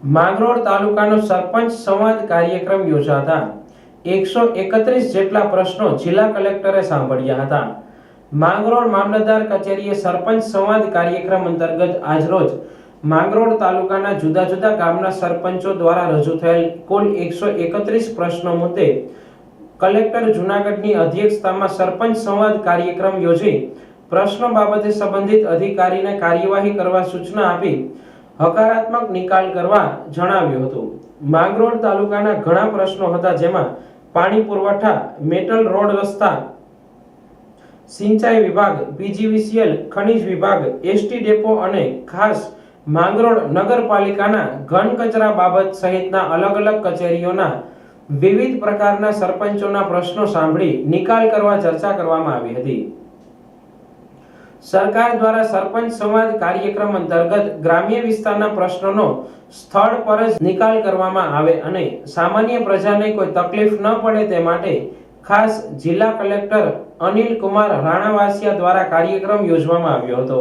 માંગરોળ તાલુકાનો સરપંચ સંવાદ કાર્યક્રમ યોજાતા 131 જેટલા પ્રશ્નો જિલ્લા કલેક્ટરે સાંભળ્યા હતા। માંગરોળ મામલતદાર કચેરીએ સરપંચ સંવાદ કાર્યક્રમ અંતર્ગત આજરોજ માંગરોળ તાલુકાના જુદા જુદા ગામના સરપંચો દ્વારા રજૂ થયેલ કુલ 131 પ્રશ્નો મુદ્દે કલેક્ટર જૂનાગઢની અધ્યક્ષતામાં સરપંચ સંવાદ કાર્યક્રમ યોજી પ્રશ્નો બાબતે સંબંધિત અધિકારીને કાર્યવાહી કરવા સૂચના આપી હકારાત્મક નિકાલ કરવા જણાવ્યું હતું। માંગરોળ તાલુકાના ઘણા પ્રશ્નો હતા, જેમાં પાણી પુરવઠા, મેટલ રોડ રસ્તા, સિંચાઈ વિભાગ, પીજીવીસીએલ, ખનિજ વિભાગ, એસટી ડેપો અને ખાસ માંગરોળ નગરપાલિકાના ઘન કચરા બાબત સહિતના અલગ અલગ કચેરીઓના વિવિધ પ્રકારના સરપંચોના પ્રશ્નો સાંભળી નિકાલ કરવા ચર્ચા કરવામાં આવી હતી। સરકાર દ્વારા સરપંચ સંવાદ કાર્યક્રમ અંતર્ગત ગ્રામ્ય વિસ્તારના પ્રશ્નોનો સ્થળ પર જ નિકાલ કરવામાં આવે અને સામાન્ય પ્રજાને કોઈ તકલીફ ન પડે તે માટે ખાસ જિલ્લા કલેક્ટર અનિલ કુમાર રાણાવાસિયા દ્વારા કાર્યક્રમ યોજવામાં આવ્યો હતો।